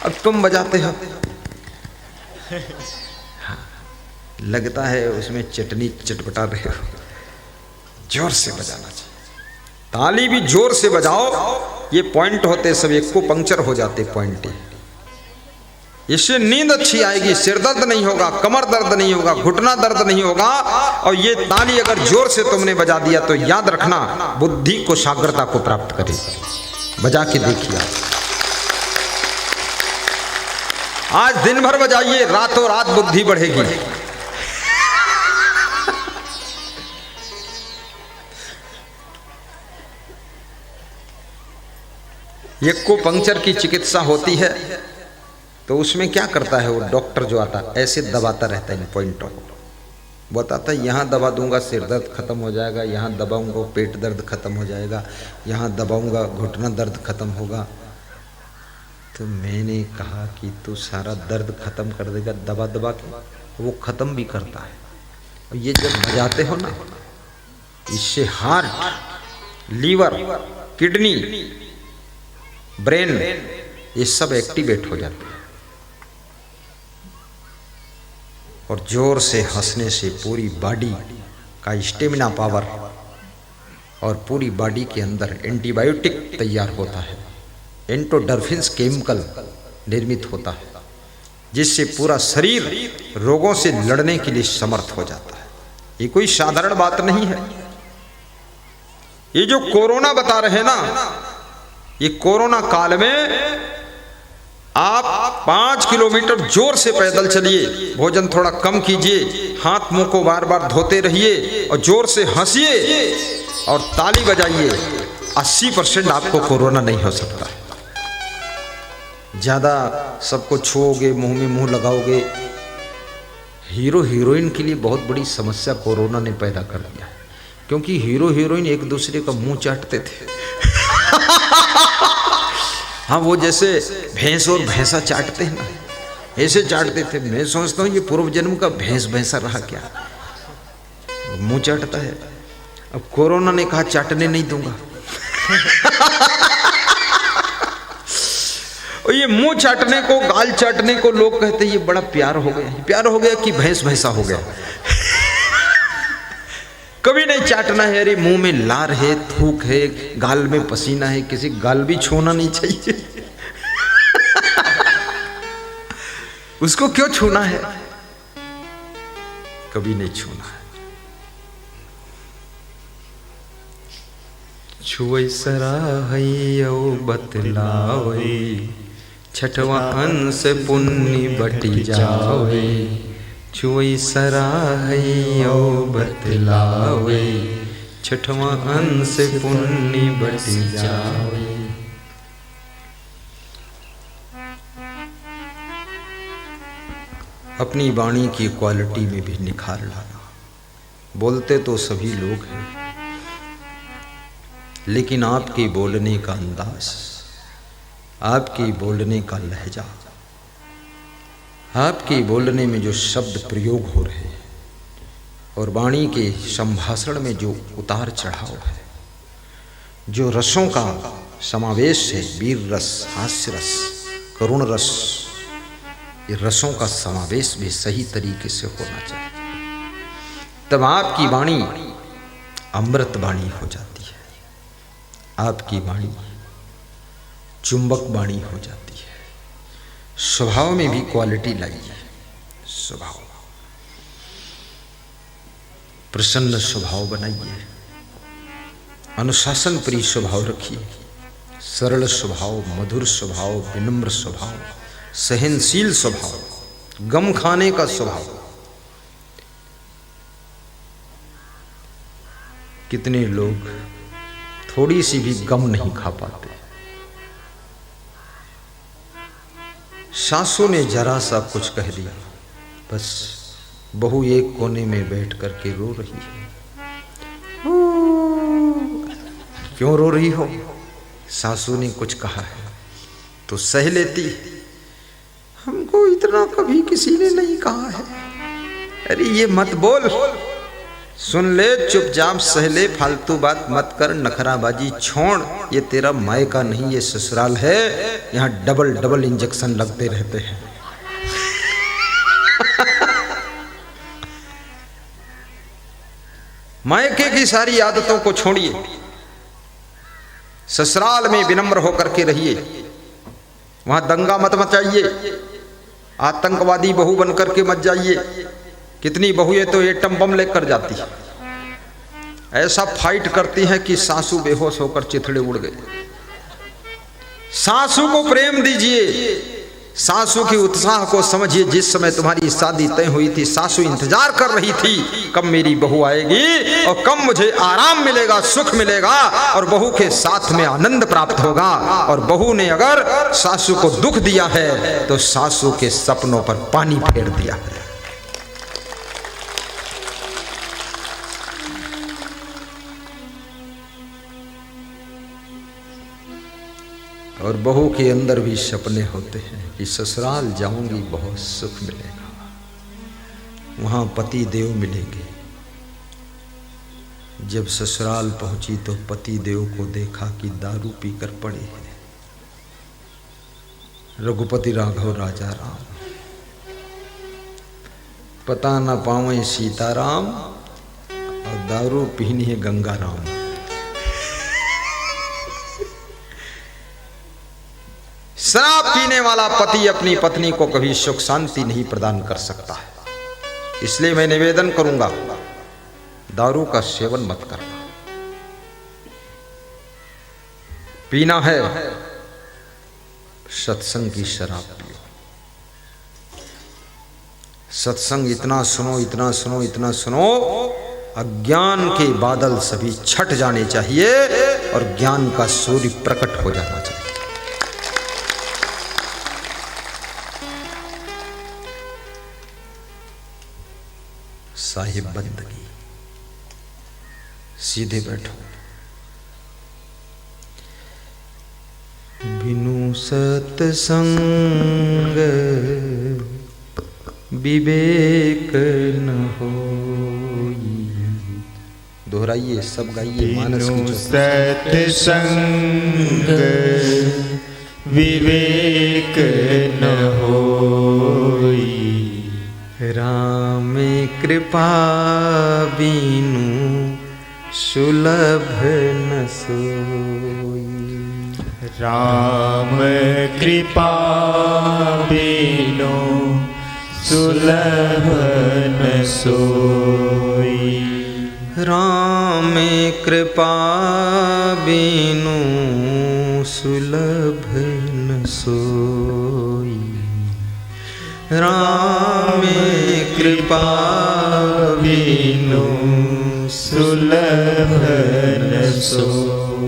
अब तुम बजाते हो, हाँ, लगता है उसमें चटनी चटपटा रहे हो। जोर से बजाना चाहिए, ताली भी जोर से बजाओ। ये पॉइंट होते सब एक को पंक्चर हो जाते पॉइंट। इससे नींद अच्छी आएगी, सिर दर्द नहीं होगा, कमर दर्द नहीं होगा, घुटना दर्द नहीं होगा। और ये ताली अगर जोर से तुमने बजा दिया तो याद रखना बुद्धि को साग्रता को प्राप्त करेगी। बजा के देखिए, आज दिन भर बजाइए, रातों रात बुद्धि बढ़ेगी। एक को पंक्चर की चिकित्सा होती है तो उसमें क्या करता है वो डॉक्टर जो आता है, ऐसे दबाता रहता है इन पॉइंटों को, बताता है यहाँ दबा दूंगा सिर दर्द खत्म हो जाएगा, यहाँ दबाऊंगा पेट दर्द खत्म हो जाएगा, यहाँ दबाऊंगा घुटना दर्द खत्म होगा। तो मैंने कहा कि तू सारा दर्द खत्म कर देगा दबा दबा के, वो खत्म भी करता है। और ये जब बजाते हो ना, इससे हार्ट, लीवर, किडनी, ब्रेन, ये सब एक्टिवेट हो जाते हैं। और जोर से हंसने से पूरी बॉडी का स्टेमिना पावर और पूरी बॉडी के अंदर एंटीबायोटिक तैयार होता है, एंडोडर्फिन्स केमिकल निर्मित होता है, जिससे पूरा शरीर रोगों से लड़ने के लिए समर्थ हो जाता है। ये कोई साधारण बात नहीं है। ये जो कोरोना बता रहे हैं ना, ये कोरोना काल में आप 5 किलोमीटर जोर से पैदल चलिए, भोजन थोड़ा कम कीजिए, हाथ मुंह को बार बार धोते रहिए और जोर से हंसिए और ताली बजाइए। 80% आपको कोरोना नहीं हो सकता। ज़्यादा सबको छुओगे, मुंह में मुंह लगाओगे। हीरो हीरोइन के लिए बहुत बड़ी समस्या कोरोना ने पैदा कर दिया, क्योंकि हीरो हीरोइन एक दूसरे का मुंह चाटते थे। हाँ, वो जैसे भैंस और भैंसा चाटते हैं ना, ऐसे चाटते थे। मैं सोचता हूँ ये पूर्व जन्म का भैंस भैंसा रहा क्या, मुंह चाटता है। अब कोरोना ने कहा चाटने नहीं दूंगा। और ये मुंह चाटने को, गाल चाटने को लोग कहते हैं ये बड़ा प्यार हो गया। प्यार हो गया कि भैंस भैंसा हो गया। कभी नहीं चाटना है। अरे मुंह में लार है, थूक है, गाल में पसीना है, किसी गाल भी छूना नहीं चाहिए। उसको क्यों छूना है? कभी नहीं छूना है। छुई सराहैयो बतलावे, छठवा अंश पुण्य बटी जावे। छुई सराहैयो बतलावे, छठवा अंश पुण्य बटी जावे। अपनी वाणी की क्वालिटी में भी निखार लाना। बोलते तो सभी लोग हैं, लेकिन आपके बोलने का अंदाज, आपके बोलने का लहजा, आपके बोलने में जो शब्द प्रयोग हो रहे हैं और वाणी के संभाषण में जो उतार चढ़ाव है, जो रसों का समावेश है, वीर रस, हास्य रस, करुण रस, ये रसों का समावेश भी सही तरीके से होना चाहिए। तब आपकी वाणी अमृत वाणी हो जाती है, आपकी वाणी चुंबक वाणी हो जाती है। स्वभाव में भी क्वालिटी लाइए। स्वभाव, प्रसन्न स्वभाव बनाइए, अनुशासन प्रिय स्वभाव रखिए, सरल स्वभाव, मधुर स्वभाव, विनम्र स्वभाव, सहनशील स्वभाव, गम खाने का स्वभाव। कितने लोग थोड़ी सी भी गम नहीं खा पाते। सासू ने जरा सा कुछ कह दिया, बस बहू एक कोने में बैठ करके रो रही है। क्यों रो रही हो? सासू ने कुछ कहा है तो सह लेती। हमको इतना कभी किसी ने नहीं कहा है। अरे ये मत बोल, सुन ले चुपचाप सह ले, फालतू बात मत कर, नखराबाजी छोड़। ये तेरा मायका नहीं, ये ससुराल है। यहाँ डबल डबल इंजेक्शन लगते रहते हैं। मायके की सारी आदतों को छोड़िए, ससुराल में विनम्र होकर के रहिए। वहां दंगा मत मचाइए, आतंकवादी बहू बनकर के मत जाइए। कितनी बहुएं तो एटम बम लेकर जाती है, ऐसा फाइट करती हैं कि सासू बेहोश होकर चिथड़े उड़ गए। सासू को प्रेम दीजिए, सासू की उत्साह को समझिए। जिस समय तुम्हारी शादी तय हुई थी, सासू इंतजार कर रही थी कब मेरी बहू आएगी और कब मुझे आराम मिलेगा, सुख मिलेगा और बहू के साथ में आनंद प्राप्त होगा। और बहू ने अगर सासू को दुख दिया है तो सासू के सपनों पर पानी फेर दिया है। और बहू के अंदर भी सपने होते हैं कि ससुराल जाऊंगी बहुत सुख मिलेगा, वहां पति देव मिलेंगे। जब ससुराल पहुंची तो पति देव को देखा कि दारू पीकर पड़े हैं। रघुपति राघव राजा राम, पता न पावे सीताराम और दारू पीनी है गंगा राम। शराब पीने वाला पति अपनी पत्नी को कभी सुख शांति नहीं प्रदान कर सकता है। इसलिए मैं निवेदन करूंगा, दारू का सेवन मत करना। पीना है सत्संग की शराब पियो। सत्संग इतना सुनो, इतना सुनो, इतना सुनो, अज्ञान के बादल सभी छट जाने चाहिए और ज्ञान का सूर्य प्रकट हो जाना चाहिए। साहिब बंदगी, सीधे बैठो। बिनु सत्संग विवेक न होई। दोहराइए, सब गाइए, मानस की सत्संग विवेक न होई। राम कृपा बिनु सुलभ न सोई। राम कृपा बिनु सुलभ न सोई। राम कृपा बिनु सुलभ न सोई। राम कृपा बिनु सुलभ न सोई।